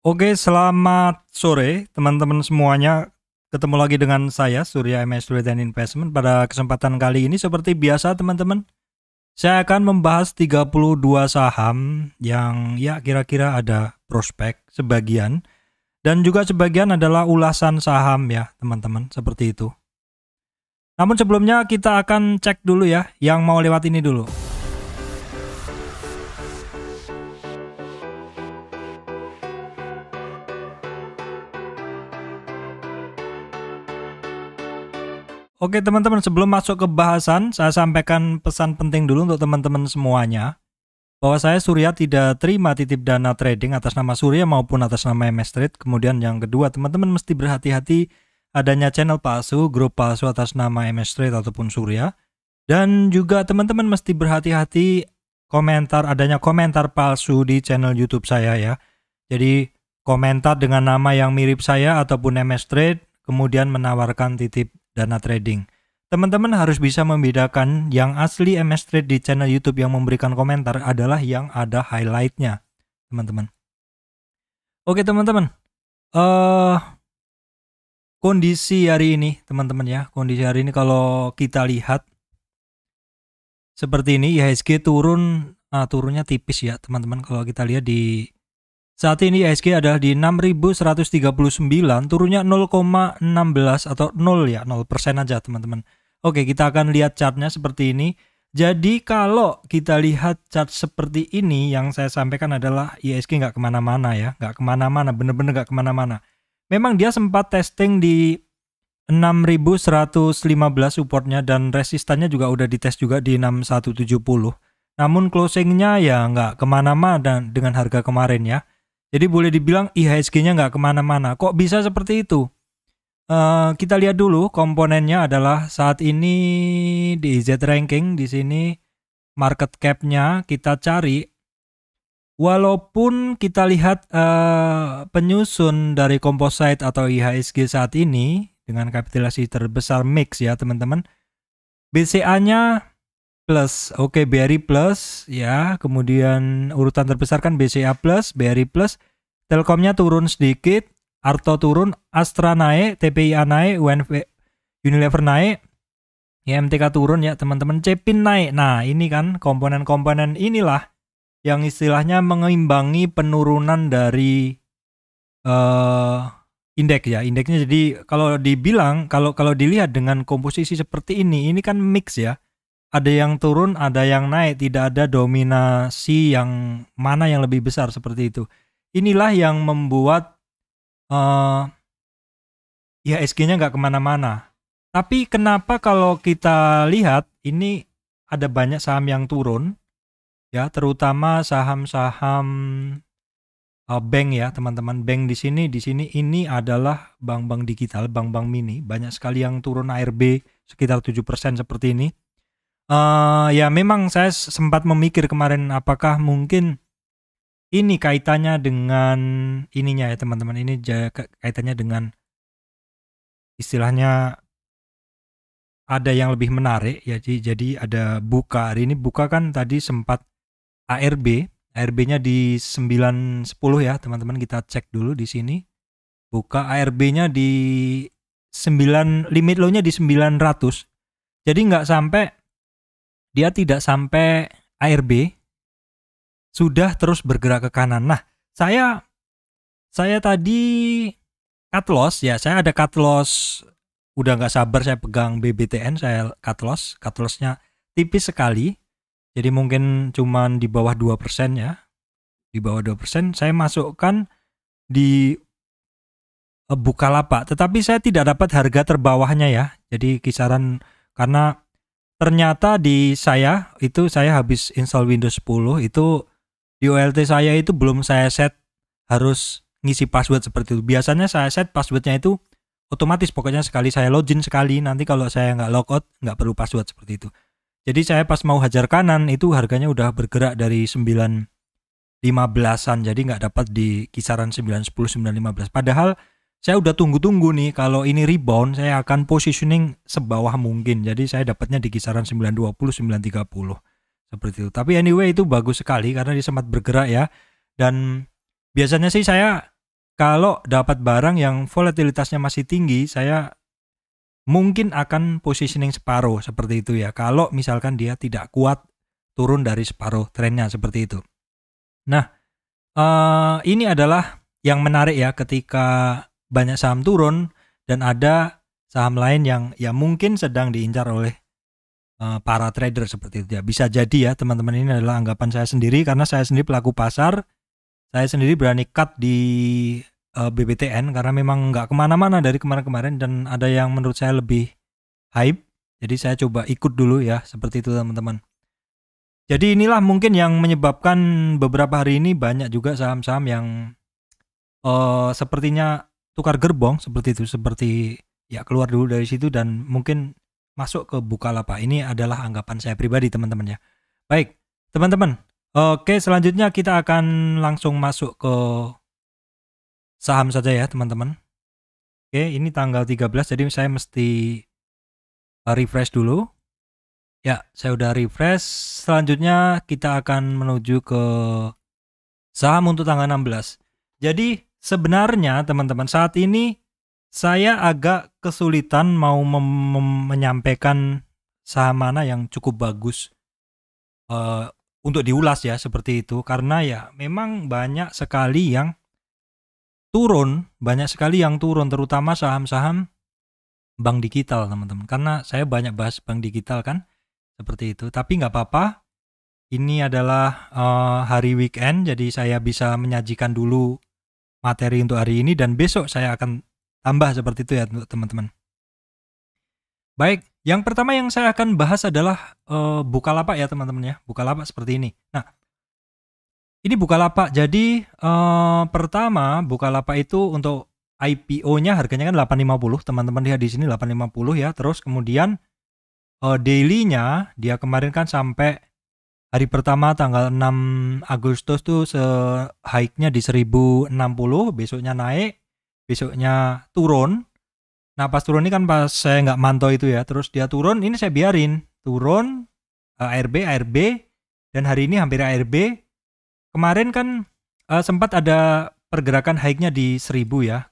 Oke, selamat sore teman-teman semuanya. Ketemu lagi dengan saya Surya MS Trade and Investment. Pada kesempatan kali ini seperti biasa teman-teman, saya akan membahas 32 saham yang ya kira-kira ada prospek sebagian, dan juga sebagian adalah ulasan saham ya teman-teman, seperti itu. Namun sebelumnya kita akan cek dulu ya yang mau lewat ini dulu. Oke teman-teman, sebelum masuk ke bahasan, saya sampaikan pesan penting dulu untuk teman-teman semuanya, bahwa saya Surya tidak terima titip dana trading atas nama Surya maupun atas nama MS Trade. Kemudian yang kedua, teman-teman mesti berhati-hati adanya channel palsu, grup palsu atas nama MS Trade ataupun Surya. Dan juga teman-teman mesti berhati-hati adanya komentar palsu di channel YouTube saya ya. Jadi komentar dengan nama yang mirip saya ataupun MS Trade, kemudian menawarkan titip dana trading. Teman-teman harus bisa membedakan yang asli MS Trade di channel YouTube yang memberikan komentar adalah yang ada highlightnya, teman-teman. Oke teman-teman, kondisi hari ini, teman-teman ya, kondisi hari ini kalau kita lihat seperti ini, IHSG turunnya tipis ya, teman-teman. Kalau kita lihat di saat ini IHSG adalah di 6.139, turunnya 0,16 atau 0 ya, 0% aja teman-teman. Oke, kita akan lihat chartnya seperti ini. Jadi kalau kita lihat chart seperti ini, yang saya sampaikan adalah IHSG nggak kemana-mana ya, nggak kemana-mana, bener-bener nggak kemana-mana. Memang dia sempat testing di 6.115 supportnya, dan resistannya juga udah dites juga di 6.170. Namun closingnya ya nggak kemana-mana dengan harga kemarin ya. Jadi boleh dibilang IHSG-nya nggak kemana-mana. Kok bisa seperti itu? Kita lihat dulu komponennya adalah saat ini di Z ranking, di sini market cap-nya kita cari. Walaupun kita lihat penyusun dari composite atau IHSG saat ini dengan kapitalisasi terbesar mix ya teman-teman. BCA-nya plus, oke, BRI plus ya, kemudian urutan terbesar kan BCA plus, BRI plus, Telkomnya turun sedikit, Arto turun, Astra naik, TPIA naik, Unilever naik, ya MTK turun ya teman-teman, Cepin naik. Nah ini kan komponen-komponen inilah yang istilahnya mengimbangi penurunan dari indeks ya, indeksnya. Jadi kalau dibilang, kalau dilihat dengan komposisi seperti ini kan mix ya. Ada yang turun, ada yang naik, tidak ada dominasi yang mana yang lebih besar seperti itu. Inilah yang membuat IHSG-nya nggak kemana-mana. Tapi kenapa kalau kita lihat ini ada banyak saham yang turun, ya, terutama saham-saham bank ya teman-teman. Bank di sini ini adalah bank-bank digital, bank-bank mini. Banyak sekali yang turun, ARB sekitar 7% seperti ini. Ya memang saya sempat memikir kemarin apakah mungkin ini kaitannya dengan ininya ya teman-teman. Ini kaitannya dengan istilahnya ada yang lebih menarik ya. Jadi ada buka hari ini, buka kan tadi sempat ARB-nya di 910 ya teman-teman. Kita cek dulu di sini. Buka ARB-nya di 9, limit low-nya di 900. Jadi nggak sampai, dia tidak sampai ARB, sudah terus bergerak ke kanan. Nah, saya tadi cut loss ya, saya ada cut loss, udah nggak sabar saya pegang BBTN, saya cut lossnya tipis sekali, jadi mungkin cuman di bawah 2% ya, di bawah 2%. Saya masukkan di Bukalapak, tetapi saya tidak dapat harga terbawahnya ya, jadi kisaran, karena ternyata di saya habis install Windows 10 itu di OLT saya itu belum saya set harus ngisi password seperti itu. Biasanya saya set passwordnya itu otomatis, pokoknya sekali saya login sekali, nanti kalau saya nggak logout nggak perlu password seperti itu. Jadi saya pas mau hajar kanan itu harganya udah bergerak dari 9.15-an, jadi nggak dapat di kisaran 9.10, 9.15. Padahal saya udah tunggu-tunggu nih, kalau ini rebound saya akan positioning sebawah mungkin. Jadi saya dapatnya di kisaran 9.20, 9.30 seperti itu. Tapi anyway itu bagus sekali karena dia sempat bergerak ya. Dan biasanya sih saya kalau dapat barang yang volatilitasnya masih tinggi, saya mungkin akan positioning separuh seperti itu ya. Kalau misalkan dia tidak kuat turun dari separuh trennya seperti itu. Nah, ini adalah yang menarik ya ketika banyak saham turun dan ada saham lain yang ya mungkin sedang diincar oleh para trader seperti itu ya. Bisa jadi ya teman-teman, ini adalah anggapan saya sendiri karena saya sendiri pelaku pasar. Saya sendiri berani cut di BBTN karena memang nggak kemana-mana dari kemarin-kemarin dan ada yang menurut saya lebih hype. Jadi saya coba ikut dulu ya, seperti itu teman-teman. Jadi inilah mungkin yang menyebabkan beberapa hari ini banyak juga saham-saham yang sepertinya tukar gerbong seperti itu, seperti ya keluar dulu dari situ dan mungkin masuk ke Bukalapak. Ini adalah anggapan saya pribadi teman-teman ya. Baik teman-teman, oke selanjutnya kita akan langsung masuk ke saham saja ya teman-teman. Oke, ini tanggal 13 jadi saya mesti refresh dulu. Ya, saya udah refresh. Selanjutnya kita akan menuju ke saham untuk tanggal 16. Jadi sebenarnya teman-teman saat ini saya agak kesulitan mau menyampaikan saham mana yang cukup bagus untuk diulas ya seperti itu. Karena ya memang banyak sekali yang turun, terutama saham-saham bank digital teman-teman. Karena saya banyak bahas bank digital kan, seperti itu. Tapi nggak apa-apa, ini adalah hari weekend, jadi saya bisa menyajikan dulu materi untuk hari ini dan besok saya akan tambah seperti itu ya untuk teman-teman. Baik, yang pertama yang saya akan bahas adalah Bukalapak ya teman-teman ya. Bukalapak seperti ini. Nah, ini Bukalapak. Jadi pertama Bukalapak itu untuk IPO-nya harganya kan 850, teman-teman lihat di sini 850 ya. Terus kemudian daily-nya dia kemarin kan sampai hari pertama tanggal 6 Agustus tuh high-nya di 1060, besoknya naik, besoknya turun. Nah pas turun ini kan pas saya nggak mantau itu ya, terus dia turun, ini saya biarin turun ARB, dan hari ini hampir ARB. Kemarin kan sempat ada pergerakan high-nya di 1000 ya,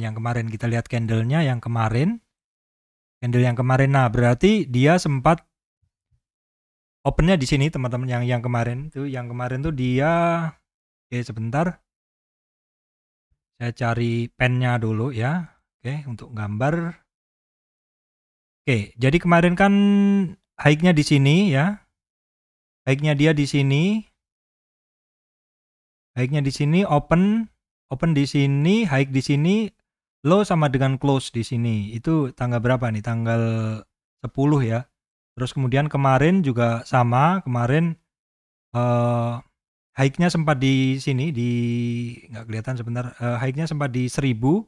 yang kemarin kita lihat candle-nya yang kemarin. Nah berarti dia sempat opennya di sini teman-teman, yang kemarin tuh dia, oke sebentar, saya cari pennya dulu ya, oke untuk gambar. Oke, jadi kemarin kan high-nya di sini ya, high-nya dia di sini, open di sini, high di sini, low sama dengan close di sini. Itu tanggal berapa nih? Tanggal 10 ya. Terus kemudian kemarin juga sama, kemarin high-nya sempat di sini, nggak kelihatan sebentar, high-nya sempat di 1000,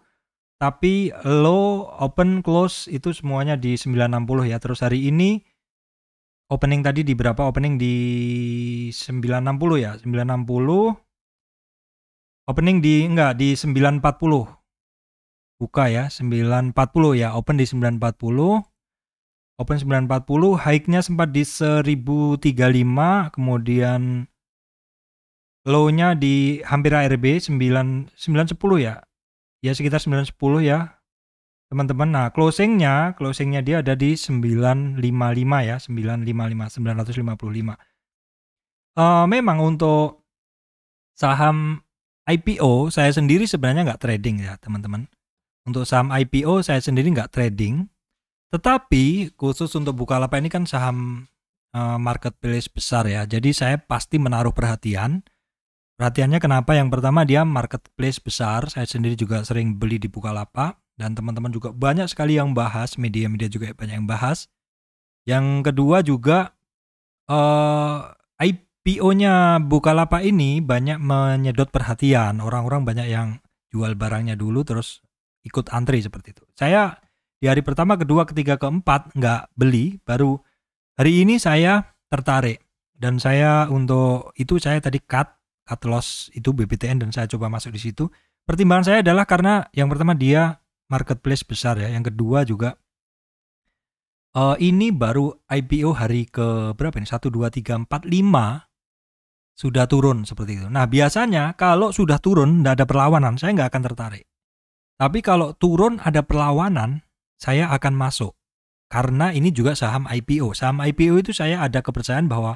tapi low, open, close itu semuanya di 960 ya. Terus hari ini opening tadi di berapa? Opening di 960 ya, 960. Opening di 940. Buka ya 940 ya, open di 940. Open 940, high-nya sempat di 1035, kemudian low-nya di hampir ARB 910 ya. Ya sekitar 910 ya. Teman-teman. Nah, closingnya dia ada di 955 ya, 955. Memang untuk saham IPO saya sendiri sebenarnya nggak trading ya, teman-teman. Untuk saham IPO saya sendiri nggak trading. Tetapi khusus untuk Bukalapak ini kan saham marketplace besar ya. Jadi saya pasti menaruh perhatian. Perhatiannya kenapa? Yang pertama dia marketplace besar. Saya sendiri juga sering beli di Bukalapak. Dan teman-teman juga banyak sekali yang bahas. Media-media juga banyak yang bahas. Yang kedua juga IPO-nya Bukalapak ini banyak menyedot perhatian. Orang-orang banyak yang jual barangnya dulu terus ikut antri seperti itu. Saya di hari pertama, kedua, ketiga, keempat nggak beli, baru hari ini saya tertarik dan saya untuk itu saya tadi cut loss itu BBTN dan saya coba masuk di situ. Pertimbangan saya adalah karena yang pertama dia marketplace besar ya, yang kedua juga ini baru IPO hari ke berapa ini? 1, 2, 3, 4, 5. sudah turun seperti itu. Nah biasanya kalau sudah turun tidak ada perlawanan, saya nggak akan tertarik. Tapi kalau turun ada perlawanan, saya akan masuk. Karena ini juga saham IPO. Saham IPO itu saya ada kepercayaan bahwa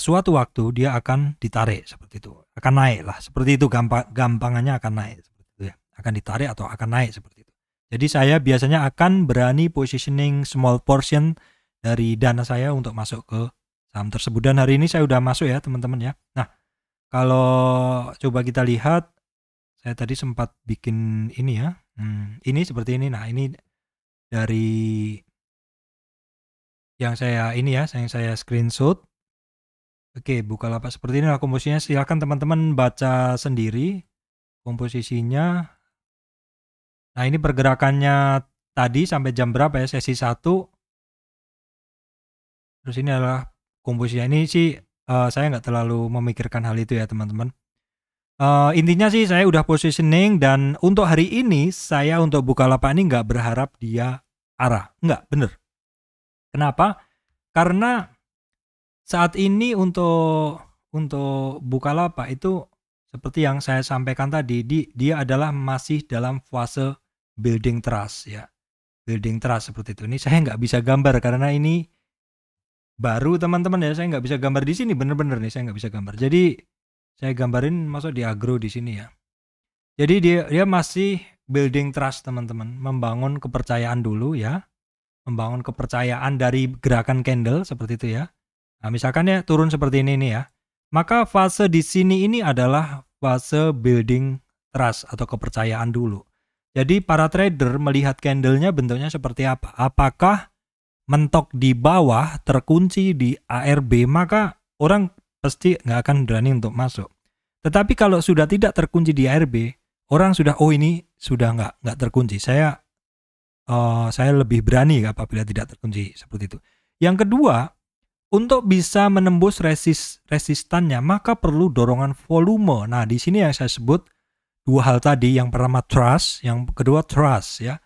suatu waktu dia akan ditarik seperti itu, akan naik lah seperti itu, gampangannya akan naik seperti itu ya, akan ditarik atau akan naik seperti itu. Jadi saya biasanya akan berani positioning small portion dari dana saya untuk masuk ke saham tersebut, dan hari ini saya udah masuk ya teman-teman ya. Nah kalau coba kita lihat, saya tadi sempat bikin ini ya, ini seperti ini. Nah ini dari yang saya ini ya, yang saya screenshot. Oke, Bukalapak seperti ini lah komposisinya. Silakan teman-teman baca sendiri komposisinya. Nah, ini pergerakannya tadi sampai jam berapa ya, sesi 1. Terus ini adalah komposisinya. Ini sih saya nggak terlalu memikirkan hal itu ya, teman-teman. Intinya sih saya udah positioning, dan untuk hari ini saya untuk Bukalapak ini nggak berharap dia arah. Nggak, bener. Kenapa? Karena saat ini untuk Bukalapak itu seperti yang saya sampaikan tadi, dia adalah masih dalam fase building trust ya. Building trust seperti itu. Ini saya nggak bisa gambar karena ini baru teman-teman ya, saya nggak bisa gambar di sini, bener-bener nih saya nggak bisa gambar. Jadi saya gambarin masuk di agro di sini ya. Jadi dia masih building trust teman-teman, membangun kepercayaan dulu ya. Membangun kepercayaan dari gerakan candle seperti itu ya. Nah, misalkan ya turun seperti ini nih ya, maka fase di sini ini adalah fase building trust atau kepercayaan dulu. Jadi para trader melihat candlenya bentuknya seperti apa. Apakah mentok di bawah terkunci di ARB, maka orang pasti nggak akan berani untuk masuk. Tetapi kalau sudah tidak terkunci di ARB, orang sudah ini sudah nggak terkunci. Saya lebih berani apabila tidak terkunci seperti itu. Yang kedua, untuk bisa menembus resistannya, maka perlu dorongan volume. Nah, di sini yang saya sebut dua hal tadi. Yang pertama trust, yang kedua trust ya.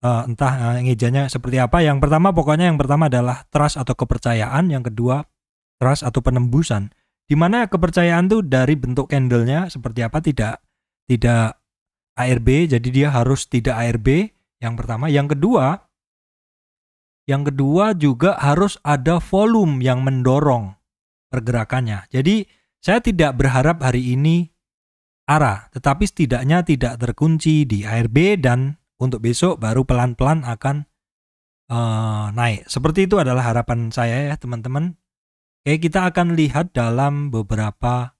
Entah ngejanya seperti apa. Yang pertama adalah trust atau kepercayaan. Yang kedua trust atau penembusan. Dimana kepercayaan tuh dari bentuk candlenya seperti apa, tidak ARB, jadi dia harus tidak ARB. Yang pertama, yang kedua juga harus ada volume yang mendorong pergerakannya. Jadi saya tidak berharap hari ini arah, tetapi setidaknya tidak terkunci di ARB, dan untuk besok baru pelan-pelan akan naik. Seperti itu adalah harapan saya ya teman-teman. Oke, kita akan lihat dalam beberapa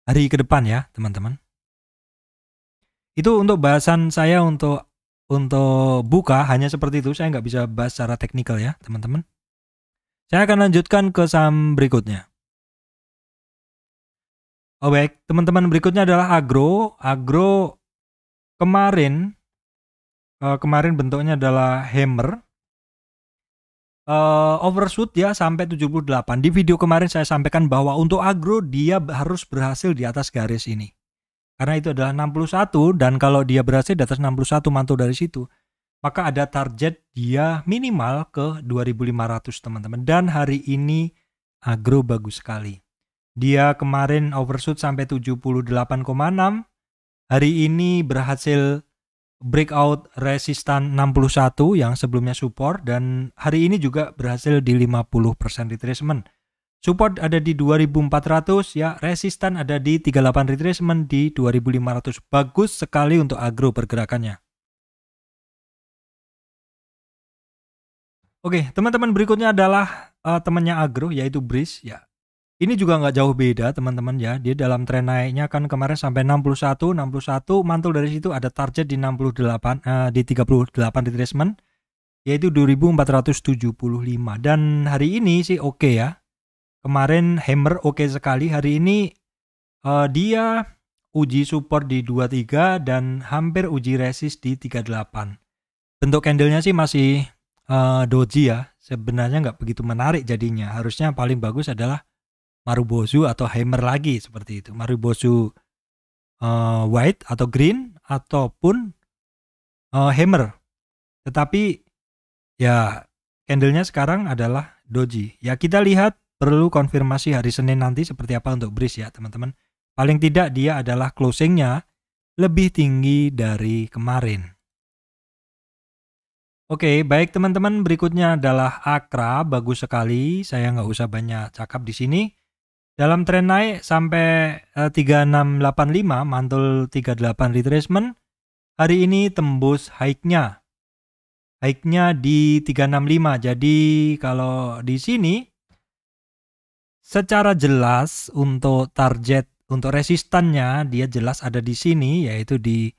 hari ke depan ya teman-teman. Itu untuk bahasan saya untuk buka hanya seperti itu. Saya nggak bisa bahas secara teknikal ya teman-teman. Saya akan lanjutkan ke saham berikutnya. Oh baik, teman-teman, berikutnya adalah agro. Agro kemarin bentuknya adalah hammer. Overshoot ya sampai 78. Di video kemarin saya sampaikan bahwa untuk agro dia harus berhasil di atas garis ini. Karena itu adalah 61, dan kalau dia berhasil di atas 61 mantul dari situ, maka ada target dia minimal ke 2500 teman-teman. Dan hari ini agro bagus sekali. Dia kemarin overshoot sampai 78,6. Hari ini berhasil breakout resistan 61 yang sebelumnya support, dan hari ini juga berhasil di 50% retracement. Support ada di 2400 ya, resistan ada di 38, retracement di 2500. Bagus sekali untuk agro pergerakannya. Oke, teman-teman, berikutnya adalah temannya agro yaitu Breeze ya. Ini juga nggak jauh beda teman-teman ya. Dia dalam tren naiknya kan kemarin sampai 61 mantul dari situ, ada target di 68 di 38 retracement yaitu 2475, dan hari ini sih oke ya. Kemarin hammer oke sekali, hari ini dia uji support di 23 dan hampir uji resist di 38. Bentuk candlenya sih masih doji ya, sebenarnya nggak begitu menarik jadinya. Harusnya paling bagus adalah Marubozu atau hammer lagi seperti itu. Marubozu white atau green ataupun hammer. Tetapi ya candlenya sekarang adalah doji. Ya kita lihat perlu konfirmasi hari Senin nanti seperti apa untuk Breeze ya teman-teman. Paling tidak dia adalah closingnya lebih tinggi dari kemarin. Oke, baik teman-teman, berikutnya adalah Akra, bagus sekali. Saya nggak usah banyak cakap di sini. Dalam tren naik sampai 3685, mantul 38 retracement. Hari ini tembus high-nya. High-nya di 365. Jadi kalau di sini secara jelas untuk target untuk resistannya dia jelas ada di sini yaitu di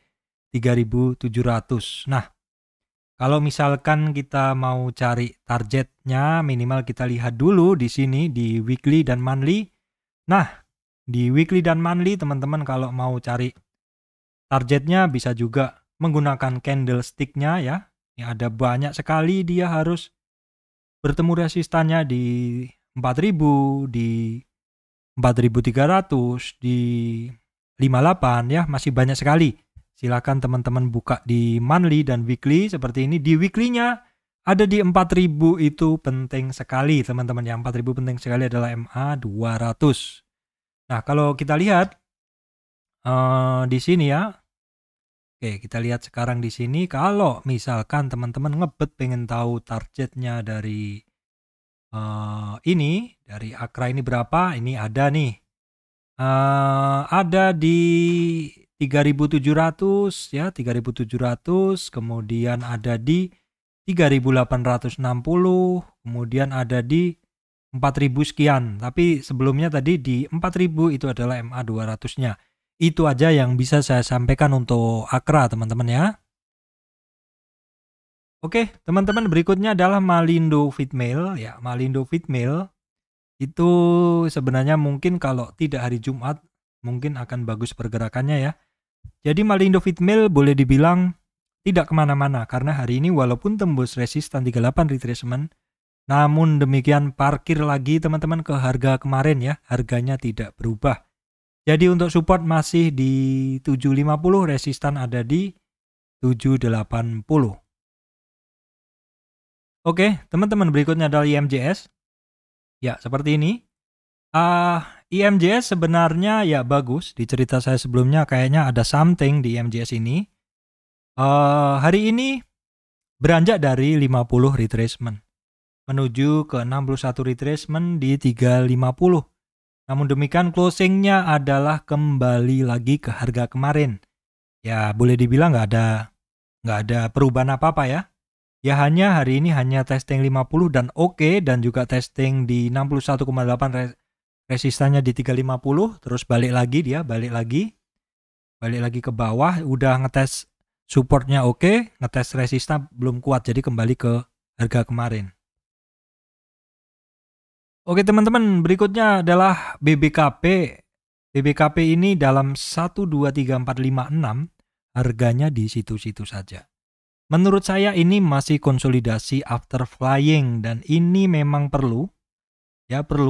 3700. Nah, kalau misalkan kita mau cari targetnya minimal kita lihat dulu di sini di weekly dan monthly. Nah, di weekly dan monthly teman-teman kalau mau cari targetnya bisa juga menggunakan candlestick-nya ya. Ini ada banyak sekali dia harus bertemu resistannya di 4000, di 4300, di 58 ya, masih banyak sekali. Silakan teman-teman buka di monthly dan weekly seperti ini. Di weekly-nya ada di 4000 itu penting sekali teman-teman. Yang 4000 penting sekali adalah MA 200. Nah, kalau kita lihat di sini ya. Oke, kita lihat sekarang di sini kalau misalkan teman-teman ngebet pengen tahu targetnya dari ini dari Akra ini berapa? Ini ada nih. Ada di 3700 ya, 3700, kemudian ada di 3860, kemudian ada di 4000 sekian. Tapi sebelumnya tadi di 4000 itu adalah MA 200-nya. Itu aja yang bisa saya sampaikan untuk Akra teman-teman ya. Oke, teman-teman, berikutnya adalah Malindo Feedmail ya. Malindo Feedmail itu sebenarnya mungkin kalau tidak hari Jumat mungkin akan bagus pergerakannya ya. Jadi Malindo Feedmail boleh dibilang tidak kemana-mana karena hari ini walaupun tembus resistan 38 retracement, namun demikian parkir lagi teman-teman ke harga kemarin ya. Harganya tidak berubah. Jadi untuk support masih di 750, resistan ada di 780. Oke, teman-teman, berikutnya adalah IMJS. Ya, seperti ini. IMJS sebenarnya ya bagus. Di cerita saya sebelumnya kayaknya ada something di IMJS ini. Hari ini beranjak dari 50 retracement menuju ke 61 retracement di 350. Namun demikian closingnya adalah kembali lagi ke harga kemarin. Ya boleh dibilang nggak ada perubahan apa-apa ya. Ya hanya hari ini hanya testing 50 dan oke, dan juga testing di 61,8 resistannya di 350, terus balik lagi ke bawah, udah ngetes supportnya oke, ngetes resistan belum kuat, jadi kembali ke harga kemarin. Oke teman-teman, berikutnya adalah BBKP. BBKP ini dalam 1, 2, 3, 4, 5, 6 harganya di situ-situ saja. Menurut saya ini masih konsolidasi after flying dan ini memang perlu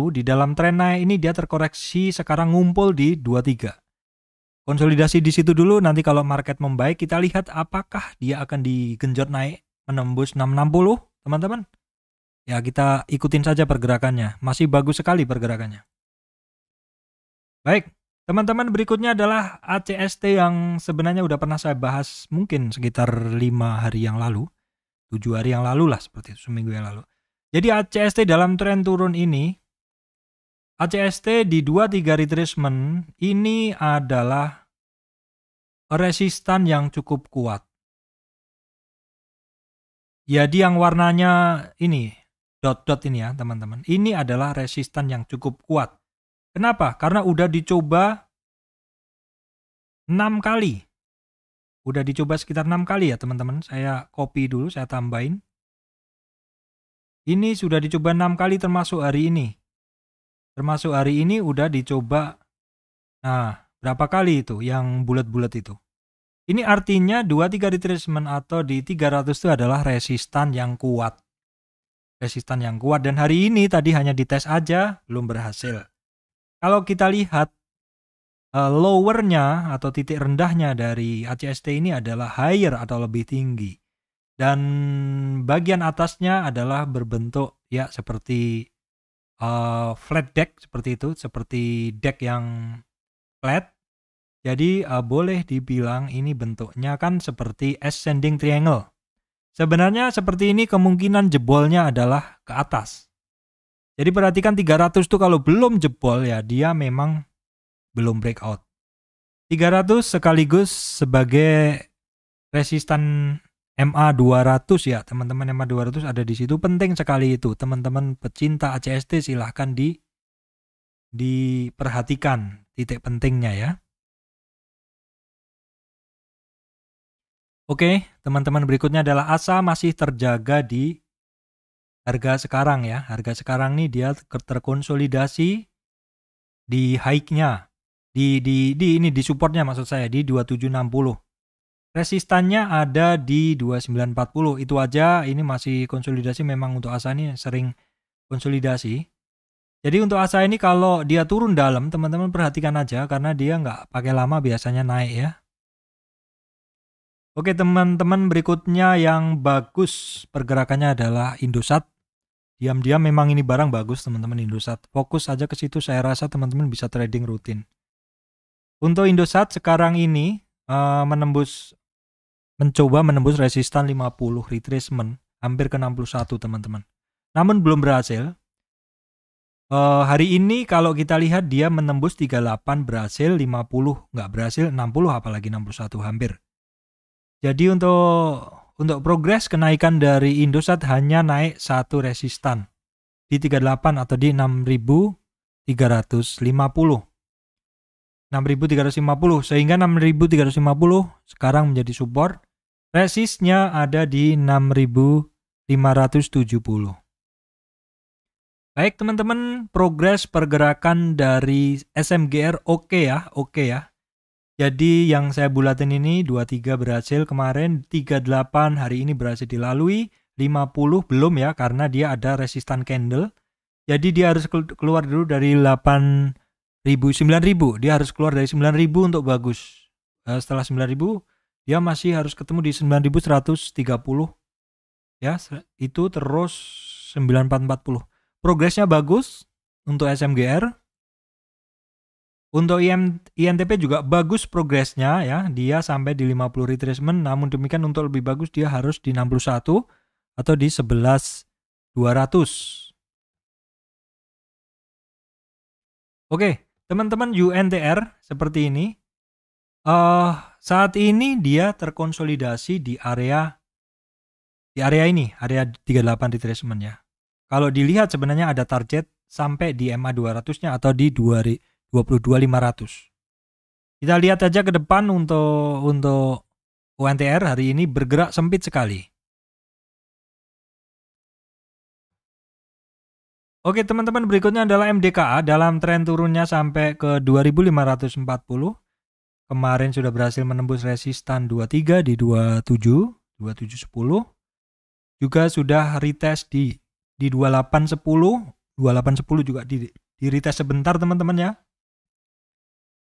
di dalam tren naik ini dia terkoreksi sekarang ngumpul di 23. Konsolidasi di situ dulu, nanti kalau market membaik kita lihat apakah dia akan digenjot naik menembus 660 teman-teman. Ya kita ikutin saja pergerakannya, masih bagus sekali pergerakannya. Baik. Teman-teman, berikutnya adalah ACST yang sebenarnya udah pernah saya bahas mungkin sekitar 5 hari yang lalu, 7 hari yang lalu lah seperti itu, seminggu yang lalu. Jadi ACST dalam tren turun ini, ACST di 23 retracement ini adalah resistan yang cukup kuat. Jadi yang warnanya ini, dot-dot ini ya teman-teman, ini adalah resistan yang cukup kuat. Kenapa? Karena udah dicoba 6 kali. Udah dicoba sekitar 6 kali ya teman-teman. Saya copy dulu, saya tambahin. Ini sudah dicoba 6 kali termasuk hari ini. Termasuk hari ini udah dicoba. Nah, berapa kali itu yang bulat-bulat itu? Ini artinya 23 retracement atau di 300 itu adalah resistan yang kuat. Resistan yang kuat, dan hari ini tadi hanya dites aja, belum berhasil. Kalau kita lihat lowernya atau titik rendahnya dari ACST ini adalah higher atau lebih tinggi. Dan bagian atasnya adalah berbentuk ya seperti flat deck seperti itu, seperti deck yang flat. Jadi boleh dibilang ini bentuknya kan seperti ascending triangle. Sebenarnya seperti ini kemungkinan jebolnya adalah ke atas. Jadi perhatikan 300 tuh kalau belum jebol ya dia memang belum breakout. 300 sekaligus sebagai resistan MA 200 ya teman-teman. MA 200 ada di situ, penting sekali itu teman-teman pecinta ACST, silahkan diperhatikan titik pentingnya ya. Oke, teman-teman, berikutnya adalah ASA masih terjaga di harga sekarang ya. Harga sekarang nih dia terkonsolidasi di high-nya. Di supportnya maksud saya di 2760. Resistannya ada di 2940. Itu aja, ini masih konsolidasi, memang untuk ASA ini sering konsolidasi. Jadi untuk ASA ini kalau dia turun dalam, teman-teman perhatikan aja karena dia nggak pakai lama biasanya naik ya. Oke teman-teman, berikutnya yang bagus pergerakannya adalah Indosat. Diam-diam memang ini barang bagus teman-teman Indosat. Fokus aja ke situ, saya rasa teman-teman bisa trading rutin. Untuk Indosat sekarang ini mencoba menembus resistan 50 retracement hampir ke 61 teman-teman. Namun belum berhasil. Hari ini kalau kita lihat dia menembus 38 berhasil, 50 nggak berhasil, 60 apalagi 61 hampir. Jadi untuk progres kenaikan dari Indosat hanya naik satu resistan di 38 atau di 6.350. 6.350 sehingga 6.350 sekarang menjadi support. Resistnya ada di 6.570. Baik teman-teman, progres pergerakan dari SMGR oke ya. Jadi yang saya bulatin ini 23 berhasil kemarin, 38 hari ini berhasil dilalui, 50 belum ya karena dia ada resistan candle. Jadi dia harus keluar dulu dari 8.000, 9.000. Dia harus keluar dari 9.000 untuk bagus. Setelah 9.000 dia masih harus ketemu di 9.130. Ya, itu terus 9.440. Progresnya bagus untuk SMGR. Untuk INTP juga bagus progresnya ya, dia sampai di 50 retracement, namun demikian untuk lebih bagus dia harus di 61 atau di 11.200. Oke, teman-teman, UNTR seperti ini. Saat ini dia terkonsolidasi di area ini, area 38 retracement ya. Kalau dilihat sebenarnya ada target sampai di MA 200-nya atau di 22.500. Kita lihat aja ke depan untuk UNTR hari ini bergerak sempit sekali. Oke teman-teman, berikutnya adalah MDKA dalam tren turunnya sampai ke 2.540. Kemarin sudah berhasil menembus resistan 23 di 2710. Juga sudah retest di 2810. 2810 juga di retest sebentar teman-teman ya.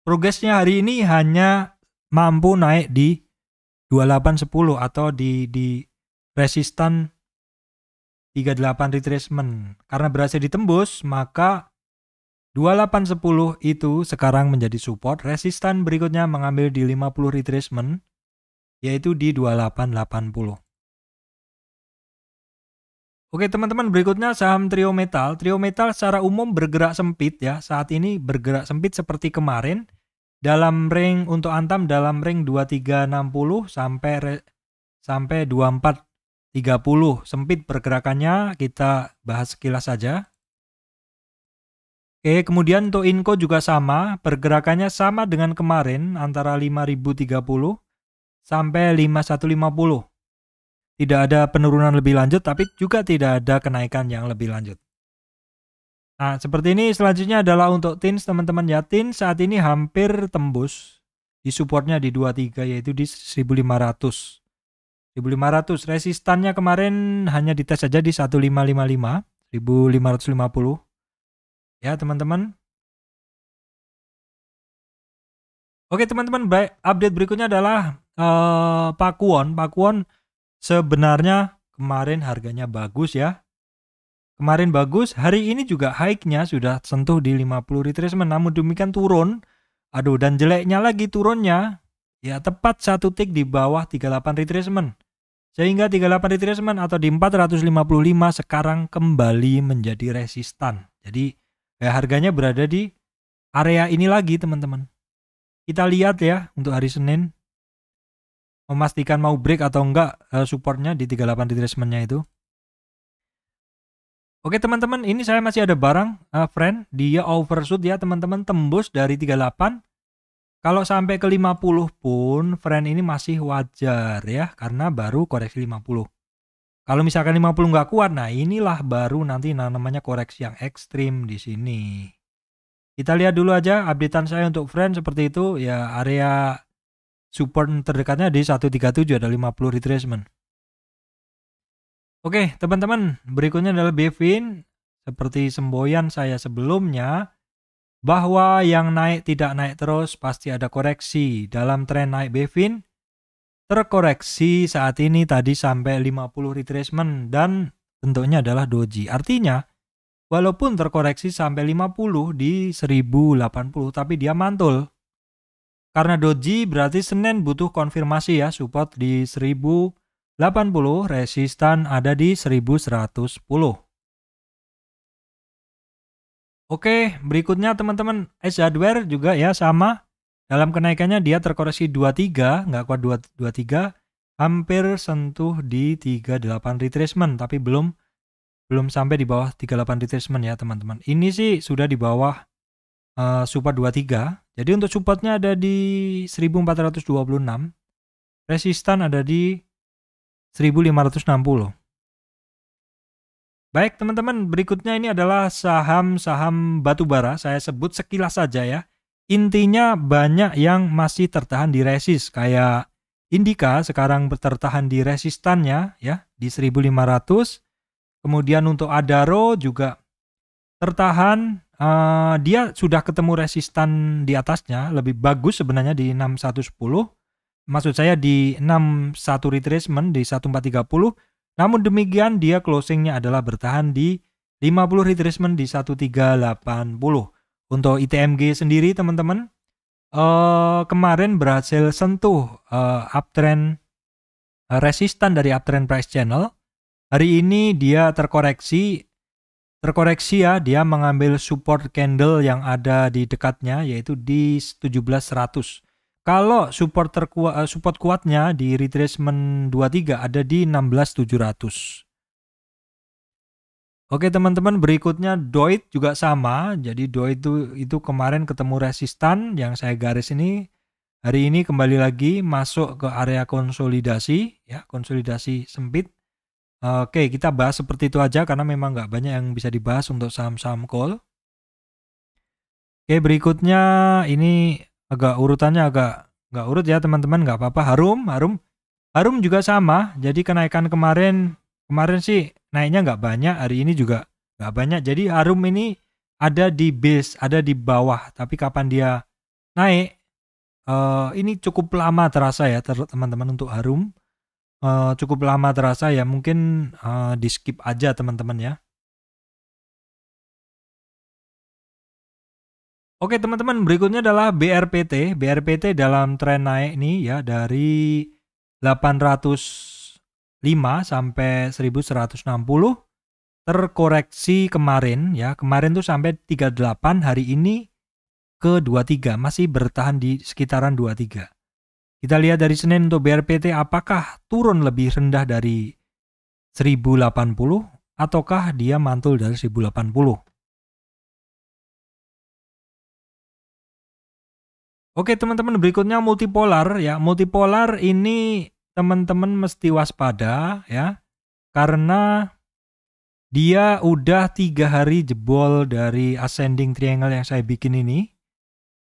Progresnya hari ini hanya mampu naik di 2810 atau di resistan 38 retracement. Karena berhasil ditembus, maka 2810 itu sekarang menjadi support. Resistan berikutnya mengambil di 50 retracement, yaitu di 2880. Oke teman-teman, berikutnya saham Trio Metal. Trio Metal secara umum bergerak sempit ya. Saat ini bergerak sempit seperti kemarin. Dalam ring untuk Antam dalam ring 2360 sampai 2430. Sempit pergerakannya, kita bahas sekilas saja. Oke, kemudian untuk Inco juga sama, pergerakannya sama dengan kemarin antara 5030 sampai 5150. Tidak ada penurunan lebih lanjut, tapi juga tidak ada kenaikan yang lebih lanjut. Nah, seperti ini. Selanjutnya adalah untuk TINS teman-teman ya. TINS saat ini hampir tembus di supportnya di 23 yaitu di 1500. 1500 resistannya kemarin hanya dites saja di 1555, 1550. Ya, teman-teman. Oke, teman-teman, baik, update berikutnya adalah Pakuwon. Pakuwon sebenarnya kemarin harganya bagus ya. Kemarin bagus, hari ini juga high-nya sudah sentuh di 50 retracement, namun demikian turun. Aduh, dan jeleknya lagi turunnya ya tepat 1 tick di bawah 38 retracement. Sehingga 38 retracement atau di 455 sekarang kembali menjadi resistan. Jadi ya harganya berada di area ini lagi, teman-teman. Kita lihat ya untuk hari Senin, memastikan mau break atau enggak supportnya di 38 retracement-nya itu. Oke teman-teman, ini saya masih ada barang friend, dia overshoot ya teman-teman, tembus dari 38. Kalau sampai ke 50 pun friend ini masih wajar ya, karena baru koreksi 50. Kalau misalkan 50 nggak kuat, nah inilah baru nanti namanya koreksi yang ekstrim di sini. Kita lihat dulu aja updatean saya untuk friend seperti itu ya, area support terdekatnya di 137, ada 50 retracement. Oke teman-teman, berikutnya adalah Bevin. Seperti semboyan saya sebelumnya, bahwa yang naik tidak naik terus, pasti ada koreksi. Dalam tren naik Bevin, terkoreksi saat ini tadi sampai 50 retracement dan bentuknya adalah doji. Artinya, walaupun terkoreksi sampai 50 di 1080, tapi dia mantul. Karena doji berarti Senin butuh konfirmasi ya, support di 1080, resistan ada di 1110. Oke, berikutnya teman-teman, Edge Hardware juga ya sama. Dalam kenaikannya dia terkoreksi 23, nggak kuat 23, hampir sentuh di 38 retracement, tapi belum sampai di bawah 38 retracement ya teman-teman. Ini sih sudah di bawah support 23. Jadi untuk supportnya ada di 1426, resistan ada di 1560. Baik teman-teman, berikutnya ini adalah saham-saham batubara. Saya sebut sekilas saja ya. Intinya banyak yang masih tertahan di resist, kayak Indika sekarang tertahan di resistannya ya di 1500. Kemudian untuk Adaro juga tertahan, dia sudah ketemu resistan di atasnya, lebih bagus sebenarnya di 6110. Maksud saya di 61 retracement di 1430. Namun demikian dia closingnya adalah bertahan di 50 retracement di 1380. Untuk ITMG sendiri teman-teman, kemarin berhasil sentuh uptrend resistan dari uptrend price channel. Hari ini dia terkoreksi ya, dia mengambil support candle yang ada di dekatnya yaitu di 1700. Kalau support kuatnya di retracement 23 ada di 16700. Oke teman-teman, berikutnya DOIT juga sama. Jadi DOIT itu kemarin ketemu resistan yang saya garis ini. Hari ini kembali lagi masuk ke area konsolidasi ya, konsolidasi sempit. Oke, kita bahas seperti itu aja karena memang nggak banyak yang bisa dibahas untuk saham-saham call. Oke, berikutnya ini urutannya agak nggak urut ya teman-teman, nggak apa-apa. Harum juga sama. Jadi kenaikan kemarin sih naiknya nggak banyak, hari ini juga nggak banyak. Jadi Harum ini ada di base, ada di bawah. Tapi kapan dia naik, ini cukup lama terasa ya teman-teman untuk Harum. Cukup lama terasa ya, mungkin di skip aja teman-teman ya. Oke teman-teman, berikutnya adalah BRPT. BRPT dalam tren naik nih ya, dari 805 sampai 1160, terkoreksi kemarin ya. Kemarin tuh sampai 38, hari ini ke 23, masih bertahan di sekitaran 23. Kita lihat dari Senin untuk BRPT, apakah turun lebih rendah dari 1080 ataukah dia mantul dari 1080. Oke teman-teman, berikutnya multipolar ya. Multipolar ini teman-teman mesti waspada ya, karena dia udah 3 hari jebol dari ascending triangle yang saya bikin ini.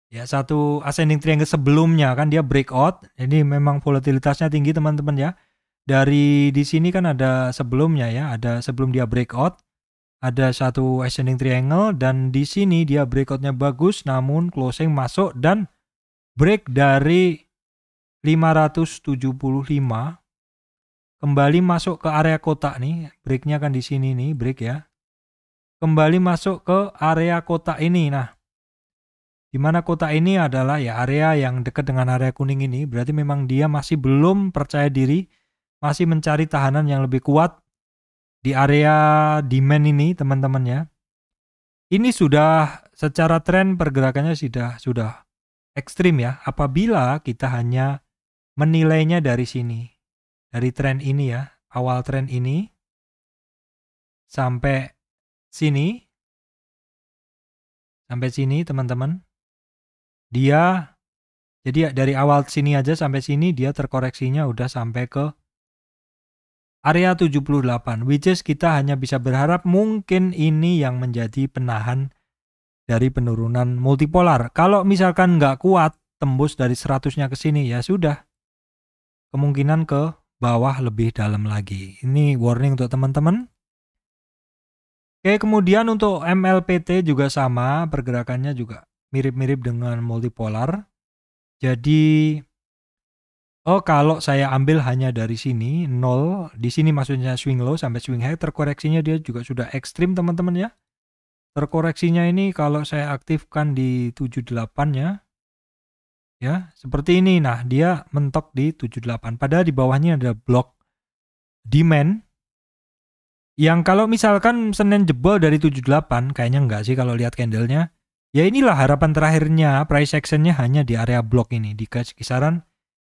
Ya, satu ascending triangle sebelumnya kan dia breakout. Jadi memang volatilitasnya tinggi teman-teman ya. Dari di sini kan ada sebelumnya ya, ada sebelum dia breakout, ada satu ascending triangle dan di sini dia breakoutnya bagus, namun closing masuk dan break dari 575, kembali masuk ke area kotak nih, breaknya kan di sini nih, break ya. kembali masuk ke area kotak ini. Nah, di mana kotak ini adalah ya area yang dekat dengan area kuning ini, berarti memang dia masih belum percaya diri, masih mencari tahanan yang lebih kuat di area demand ini, teman-teman ya. Ini sudah secara tren pergerakannya sudah ekstrim ya. Apabila kita hanya menilainya dari sini, dari tren ini ya, awal tren ini sampai sini, teman-teman. Dia jadi dari awal sini aja sampai sini dia terkoreksinya udah sampai ke area 78, which is kita hanya bisa berharap mungkin ini yang menjadi penahan dari penurunan multipolar. Kalau misalkan nggak kuat tembus dari 100-nya ke sini, ya sudah, kemungkinan ke bawah lebih dalam lagi. Ini warning untuk teman-teman. Oke, kemudian untuk MLPT juga sama, pergerakannya juga mirip-mirip dengan multipolar. Jadi kalau saya ambil hanya dari sini 0, di sini maksudnya swing low sampai swing high, terkoreksinya dia juga sudah ekstrim teman-teman ya. Terkoreksinya ini kalau saya aktifkan di 78-nya ya, seperti ini. Nah, dia mentok di 78. Padahal di bawahnya ada blok demand yang kalau misalkan Senin jebol dari 78, kayaknya enggak sih kalau lihat candlenya. Ya inilah harapan terakhirnya, price actionnya hanya di area blok ini, di kisaran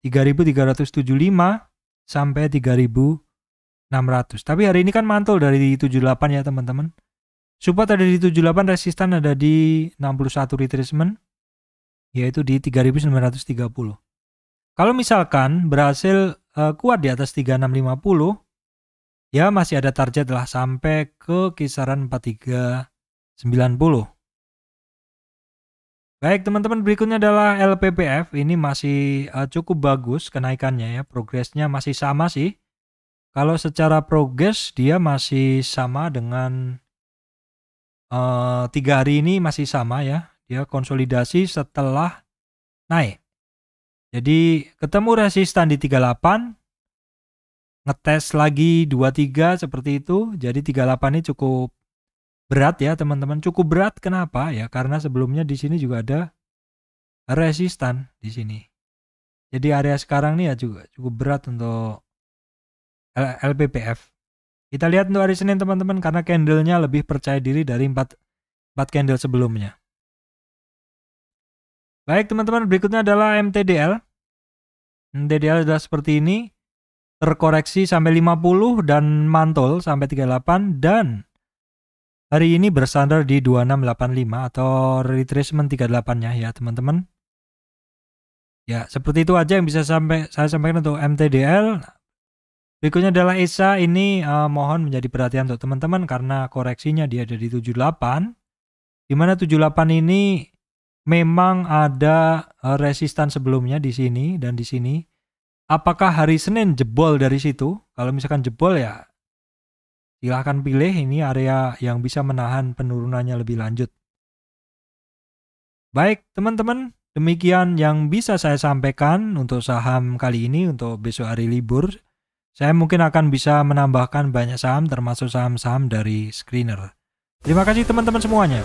3.375 sampai 3.600. Tapi hari ini kan mantul dari 78 ya teman-teman. Support ada di 78, resistan ada di 61 retracement, yaitu di 3.930. Kalau misalkan berhasil kuat di atas 3650, ya masih ada target lah sampai ke kisaran 4390. Baik teman-teman, berikutnya adalah LPPF. Ini masih cukup bagus kenaikannya ya, progresnya masih sama sih. Kalau secara progres dia masih sama dengan 3 hari ini, masih sama ya. Dia konsolidasi setelah naik. Jadi ketemu resistan di 38, ngetes lagi 23 seperti itu. Jadi 38 ini cukup berat ya teman-teman, cukup berat. Kenapa? Ya karena sebelumnya di sini juga ada resistan di sini. Jadi area sekarang nih ya juga cukup berat untuk LPPF. Kita lihat untuk hari Senin teman-teman, karena candlenya lebih percaya diri dari 4 candle sebelumnya. Baik teman-teman, berikutnya adalah MTDL. MTDL adalah seperti ini, terkoreksi sampai 50 dan mantul sampai 38, dan hari ini bersandar di 2685 atau retracement 38-nya ya teman-teman. Ya, seperti itu aja yang bisa saya sampaikan untuk MTDL. Berikutnya adalah ESA. Ini mohon menjadi perhatian untuk teman-teman karena koreksinya dia ada di 78. Di mana 78 ini memang ada resistan sebelumnya di sini dan di sini. Apakah hari Senin jebol dari situ? Kalau misalkan jebol ya silahkan pilih, ini area yang bisa menahan penurunannya lebih lanjut. Baik teman-teman, demikian yang bisa saya sampaikan untuk saham kali ini untuk besok hari libur. Saya mungkin akan bisa menambahkan banyak saham termasuk saham-saham dari screener. Terima kasih teman-teman semuanya.